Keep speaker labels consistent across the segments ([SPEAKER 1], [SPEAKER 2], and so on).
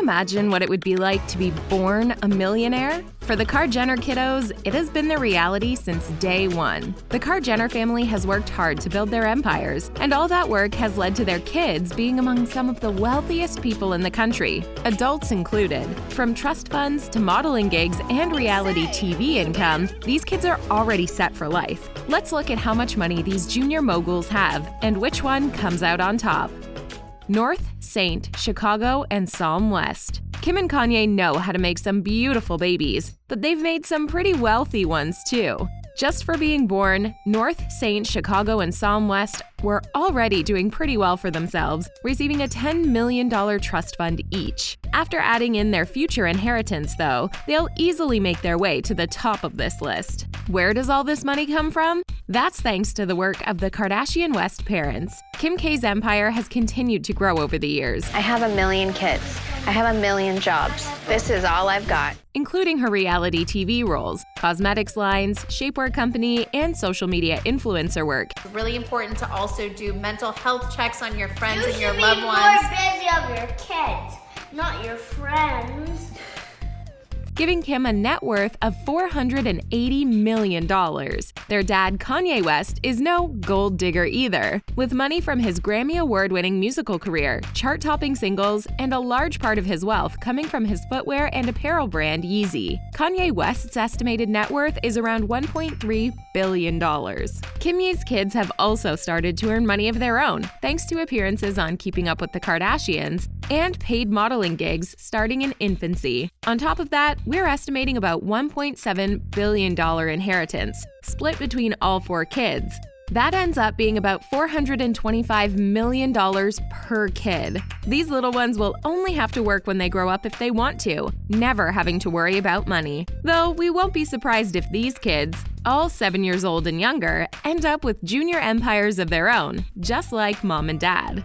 [SPEAKER 1] imagine what it would be like to be born a millionaire? For the Kar-Jenner kiddos, it has been their reality since day one. The Kar-Jenner family has worked hard to build their empires, and all that work has led to their kids being among some of the wealthiest people in the country, adults included. From trust funds to modeling gigs and reality TV income, these kids are already set for life. Let's look at how much money these junior moguls have and which one comes out on top. North, Saint, Chicago, and Psalm West. Kim and Kanye know how to make some beautiful babies, but they've made some pretty wealthy ones too. Just for being born, North, Saint, Chicago, and Psalm West were already doing pretty well for themselves, receiving a $10 million trust fund each. After adding in their future inheritance, though, they'll easily make their way to the top of this list. Where does all this money come from? That's thanks to the work of the Kardashian West parents. Kim K's empire has continued to grow over the years.
[SPEAKER 2] I have 1 million kids. I have 1 million jobs. This is all I've got.
[SPEAKER 1] Including her reality TV roles, cosmetics lines, shapewear company, and social media influencer work.
[SPEAKER 3] It's really important to also do mental health checks on your friends and your
[SPEAKER 4] You
[SPEAKER 3] loved
[SPEAKER 4] should
[SPEAKER 3] ones.
[SPEAKER 4] be more busy of your kids, not your friends.
[SPEAKER 1] Giving Kim a net worth of $480 million. Their dad, Kanye West, is no gold digger either. With money from his Grammy Award-winning musical career, chart-topping singles, and a large part of his wealth coming from his footwear and apparel brand Yeezy, Kanye West's estimated net worth is around $1.3 billion. Kim's kids have also started to earn money of their own, thanks to appearances on Keeping Up with the Kardashians and paid modeling gigs starting in infancy. On top of that, we're estimating about $1.7 billion inheritance, split between all 4 kids. That ends up being about $425 million per kid. These little ones will only have to work when they grow up if they want to, never having to worry about money. Though we won't be surprised if these kids, all 7 years old and younger, end up with junior empires of their own, just like mom and dad.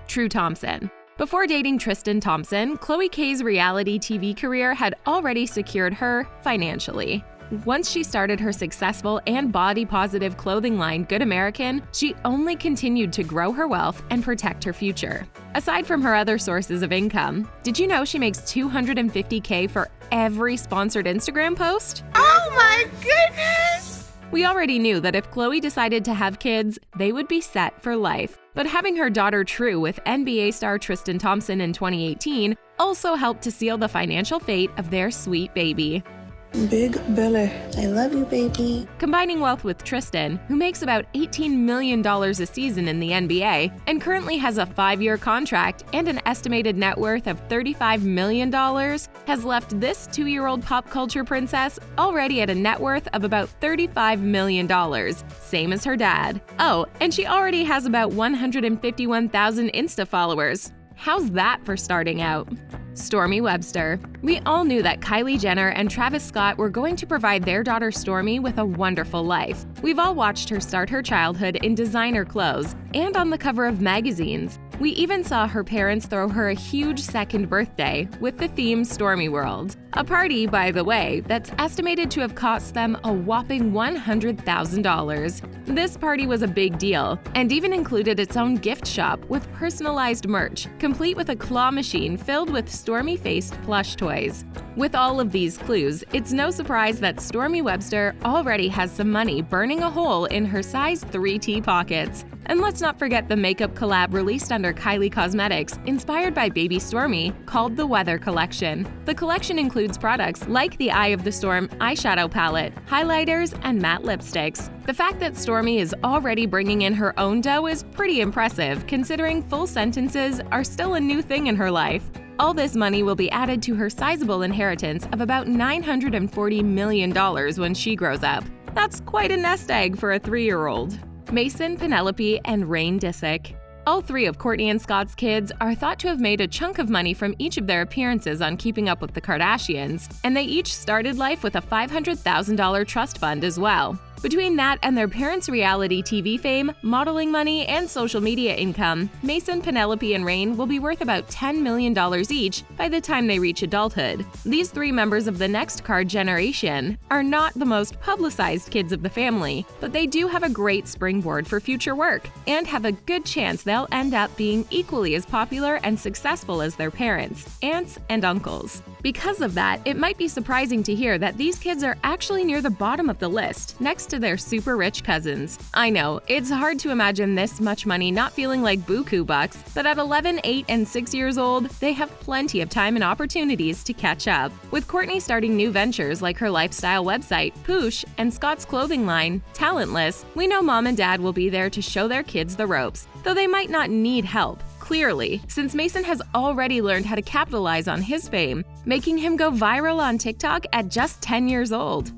[SPEAKER 1] True Thompson. Before dating Tristan Thompson, Khloe K's reality TV career had already secured her financially. Once she started her successful and body-positive clothing line Good American, she only continued to grow her wealth and protect her future. Aside from her other sources of income, did you know she makes $250K for every sponsored Instagram post?
[SPEAKER 3] Oh my goodness!
[SPEAKER 1] We already knew that if Khloe decided to have kids, they would be set for life. But having her daughter True with NBA star Tristan Thompson in 2018 also helped to seal the financial fate of their sweet baby.
[SPEAKER 5] Big belly. I love you, baby.
[SPEAKER 1] Combining wealth with Tristan, who makes about $18 million a season in the NBA and currently has a 5-year contract and an estimated net worth of $35 million, has left this 2-year-old pop culture princess already at a net worth of about $35 million, same as her dad. Oh, and she already has about 151,000 Insta followers. How's that for starting out? Stormi Webster. We all knew that Kylie Jenner and Travis Scott were going to provide their daughter Stormi with a wonderful life. We've all watched her start her childhood in designer clothes and on the cover of magazines. We even saw her parents throw her a huge second birthday with the theme Stormi World. A party, by the way, that's estimated to have cost them a whopping $100,000. This party was a big deal and even included its own gift shop with personalized merch, complete with a claw machine filled with Stormi-faced plush toys. With all of these clues, it's no surprise that Stormi Webster already has some money burning a hole in her size 3T pockets. And let's not forget the makeup collab released under Kylie Cosmetics, inspired by baby Stormi, called the Weather Collection. The collection includes products like the Eye of the Storm eyeshadow palette, highlighters, and matte lipsticks. The fact that Stormi is already bringing in her own dough is pretty impressive, considering full sentences are still a new thing in her life. All this money will be added to her sizable inheritance of about $940 million when she grows up. That's quite a nest egg for a 3-year-old. Mason, Penelope, and Rain Disick. All 3 of Kourtney and Scott's kids are thought to have made a chunk of money from each of their appearances on Keeping Up with the Kardashians, and they each started life with a $500,000 trust fund as well. Between that and their parents' reality TV fame, modeling money, and social media income, Mason, Penelope, and Rain will be worth about $10 million each by the time they reach adulthood. These three members of the next card generation are not the most publicized kids of the family, but they do have a great springboard for future work and have a good chance they'll end up being equally as popular and successful as their parents, aunts, and uncles. Because of that, it might be surprising to hear that these kids are actually near the bottom of the list, next to their super rich cousins. I know, it's hard to imagine this much money not feeling like buku bucks, but at 11, 8, and 6 years old, they have plenty of time and opportunities to catch up. With Courtney starting new ventures like her lifestyle website, Poosh, and Scott's clothing line, Talentless, we know mom and dad will be there to show their kids the ropes, though they might not need help. Clearly, since Mason has already learned how to capitalize on his fame, making him go viral on TikTok at just 10 years old.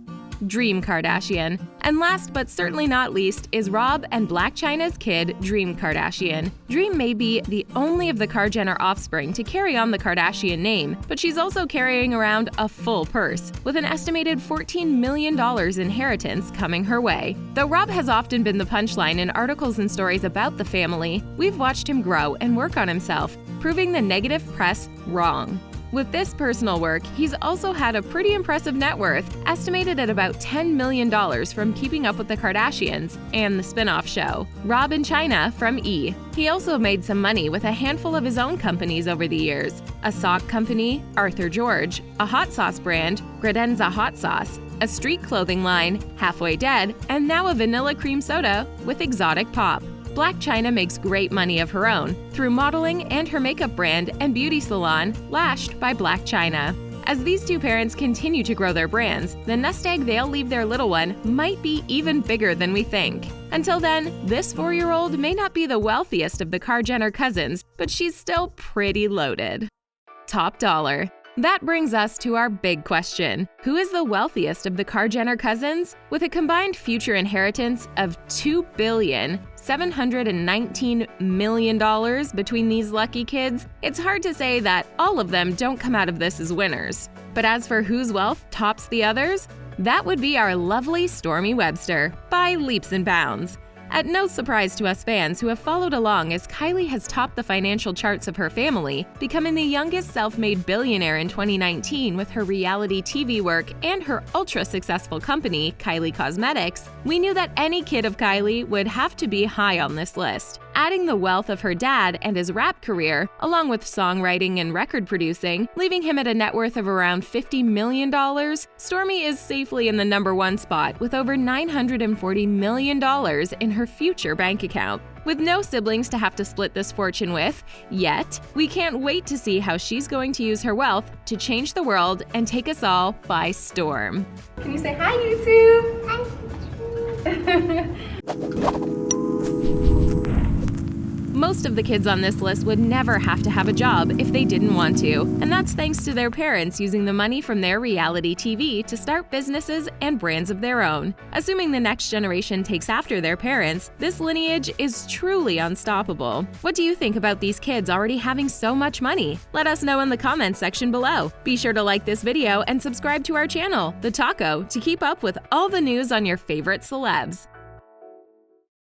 [SPEAKER 1] Dream Kardashian. And last but certainly not least is Rob and Blac Chyna's kid, Dream Kardashian. Dream may be the only of the Kar-Jenner offspring to carry on the Kardashian name, but she's also carrying around a full purse, with an estimated $14 million inheritance coming her way. Though Rob has often been the punchline in articles and stories about the family, we've watched him grow and work on himself, proving the negative press wrong. With this personal work, he's also had a pretty impressive net worth, estimated at about $10 million from Keeping Up with the Kardashians and the spin-off show, Rob and Chyna from E! He also made some money with a handful of his own companies over the years: a sock company, Arthur George, a hot sauce brand, Credenza Hot Sauce, a street clothing line, Halfway Dead, and now a vanilla cream soda with Exotic Pop. Blac Chyna makes great money of her own through modeling and her makeup brand and beauty salon, Lashed by Blac Chyna. As these two parents continue to grow their brands, the nest egg they'll leave their little one might be even bigger than we think. Until then, this 4-year-old may not be the wealthiest of the Kar-Jenner cousins, but she's still pretty loaded. Top dollar. That brings us to our big question. Who is the wealthiest of the Kar-Jenner cousins? With a combined future inheritance of $2,719 million between these lucky kids, it's hard to say that all of them don't come out of this as winners. But as for whose wealth tops the others, that would be our lovely Stormi Webster, by leaps and bounds. At no surprise to us fans who have followed along as Kylie has topped the financial charts of her family, becoming the youngest self-made billionaire in 2019 with her reality TV work and her ultra-successful company, Kylie Cosmetics, we knew that any kid of Kylie would have to be high on this list. Adding the wealth of her dad and his rap career, along with songwriting and record producing, leaving him at a net worth of around $50 million, Stormi is safely in the #1 spot with over $940 million in her future bank account. With no siblings to have to split this fortune with, yet, we can't wait to see how she's going to use her wealth to change the world and take us all by storm.
[SPEAKER 3] Can you say hi, YouTube?
[SPEAKER 4] Hi.
[SPEAKER 1] Most of the kids on this list would never have to have a job if they didn't want to, and that's thanks to their parents using the money from their reality TV to start businesses and brands of their own. Assuming the next generation takes after their parents, this lineage is truly unstoppable. What do you think about these kids already having so much money? Let us know in the comments section below. Be sure to like this video and subscribe to our channel, The Taco, to keep up with all the news on your favorite celebs.